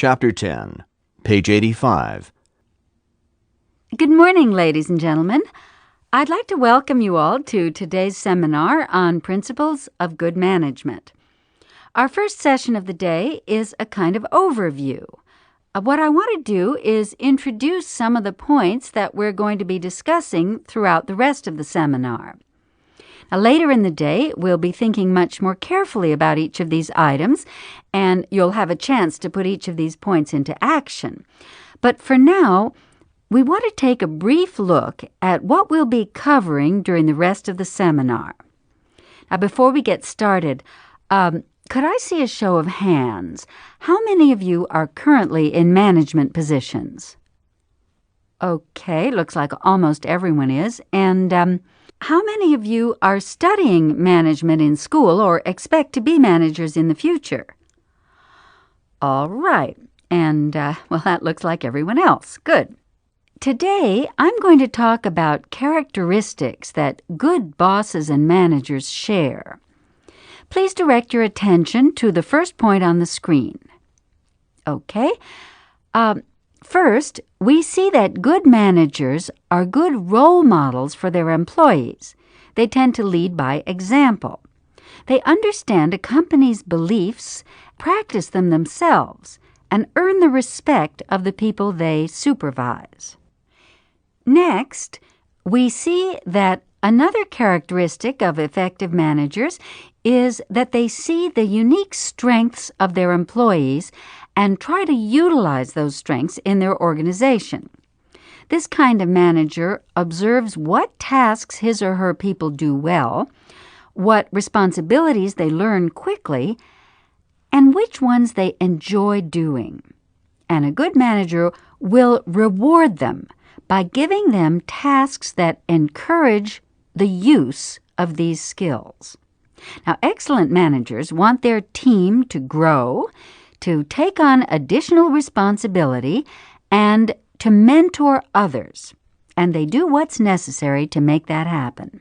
Chapter 10, page 85. Good morning, ladies and gentlemen. I'd like to welcome you all to today's seminar on Principles of Good Management. Our first session of the day is a kind of overview. What I want to do is introduce some of the points that we're going to be discussing throughout the rest of the seminar. Now, later in the day, we'll be thinking much more carefully about each of these items, and you'll have a chance to put each of these points into action. But for now, we want to take a brief look at what we'll be covering during the rest of the seminar. Now, before we get started, could I see a show of hands? How many of you are currently in management positions? Okay, looks like almost everyone is. And how many of you are studying management in school or expect to be managers in the future? All right. And, well, that looks like everyone else. Good. Today, I'm going to talk about characteristics that good bosses and managers share. Please direct your attention to the first point on the screen. Okay. First, we see that good managers are good role models for their employees. They tend to lead by example. They understand a company's beliefs, practice them themselves, and earn the respect of the people they supervise. Next, we see that another characteristic of effective managers is that they see the unique strengths of their employees and try to utilize those strengths in their organization. This kind of manager observes what tasks his or her people do well, what responsibilities they learn quickly, and which ones they enjoy doing. And a good manager will reward them by giving them tasks that encourage the use of these skills. Now, excellent managers want their team to grow, to take on additional responsibility, and to mentor others, and they do what's necessary to make that happen.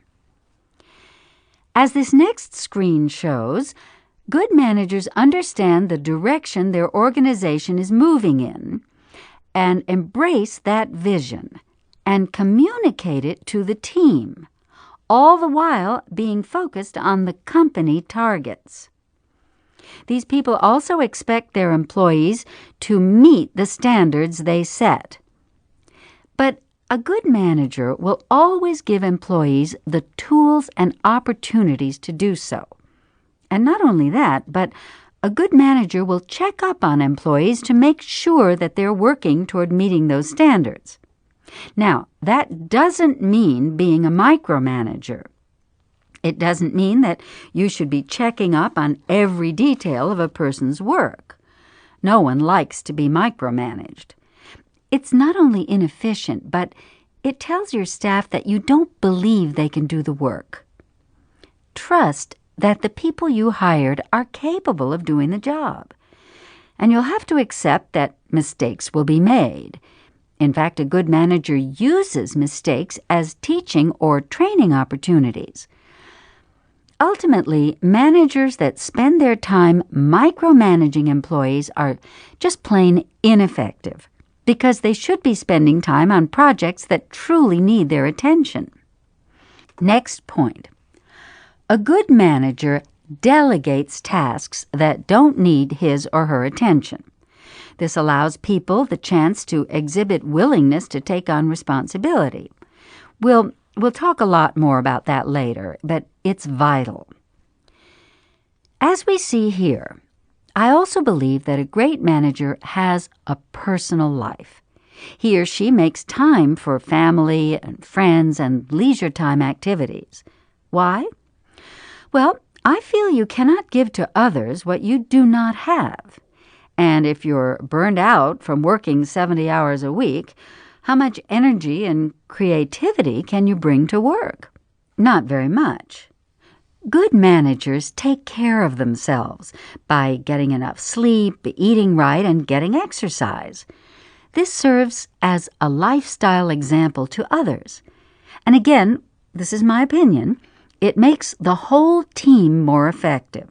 As this next screen shows, good managers understand the direction their organization is moving in and embrace that vision and communicate it to the team, all the while being focused on the company targets. These people also expect their employees to meet the standards they set. But a good manager will always give employees the tools and opportunities to do so. And not only that, but a good manager will check up on employees to make sure that they're working toward meeting those standards. Now, that doesn't mean being a micromanager. It doesn't mean that you should be checking up on every detail of a person's work. No one likes to be micromanaged. It's not only inefficient, but it tells your staff that you don't believe they can do the work. Trust that the people you hired are capable of doing the job. And you'll have to accept that mistakes will be made. In fact, a good manager uses mistakes as teaching or training opportunities. Ultimately, managers that spend their time micromanaging employees are just plain ineffective because they should be spending time on projects that truly need their attention. Next point. A good manager delegates tasks that don't need his or her attention. This allows people the chance to exhibit willingness to take on responsibility. We'll talk a lot more about that later, but it's vital. As we see here, I also believe that a great manager has a personal life. He or she makes time for family and friends and leisure time activities. Why? Well, I feel you cannot give to others what you do not have. And if you're burned out from working 70 hours a week, how much energy and creativity can you bring to work? Not very much. Good managers take care of themselves by getting enough sleep, eating right, and getting exercise. This serves as a lifestyle example to others. And again, this is my opinion, it makes the whole team more effective.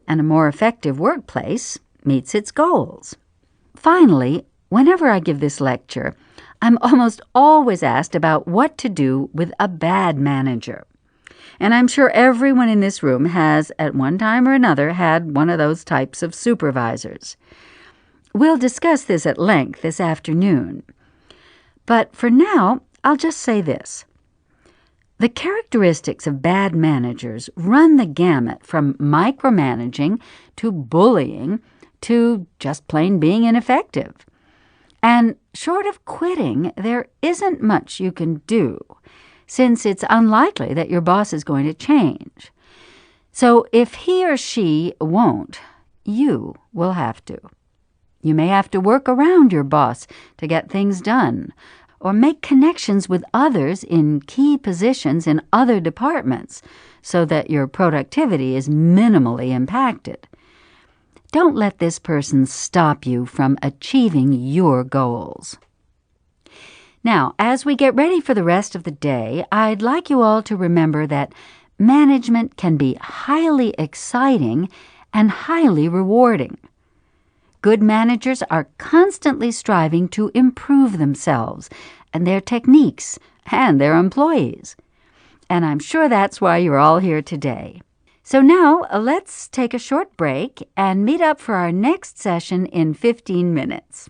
And a more effective workplace meets its goals. Finally, whenever I give this lecture, I'm almost always asked about what to do with a bad manager. And I'm sure everyone in this room has, at one time or another, had one of those types of supervisors. We'll discuss this at length this afternoon. But for now, I'll just say this. The characteristics of bad managers run the gamut from micromanaging to bullying to just plain being ineffective. And short of quitting, there isn't much you can do, since it's unlikely that your boss is going to change. So if he or she won't, you will have to. You may have to work around your boss to get things done, or make connections with others in key positions in other departments so that your productivity is minimally impacted. Don't let this person stop you from achieving your goals. Now, as we get ready for the rest of the day, I'd like you all to remember that management can be highly exciting and highly rewarding. Good managers are constantly striving to improve themselves and their techniques and their employees. And I'm sure that's why you're all here today. So now let's take a short break and meet up for our next session in 15 minutes.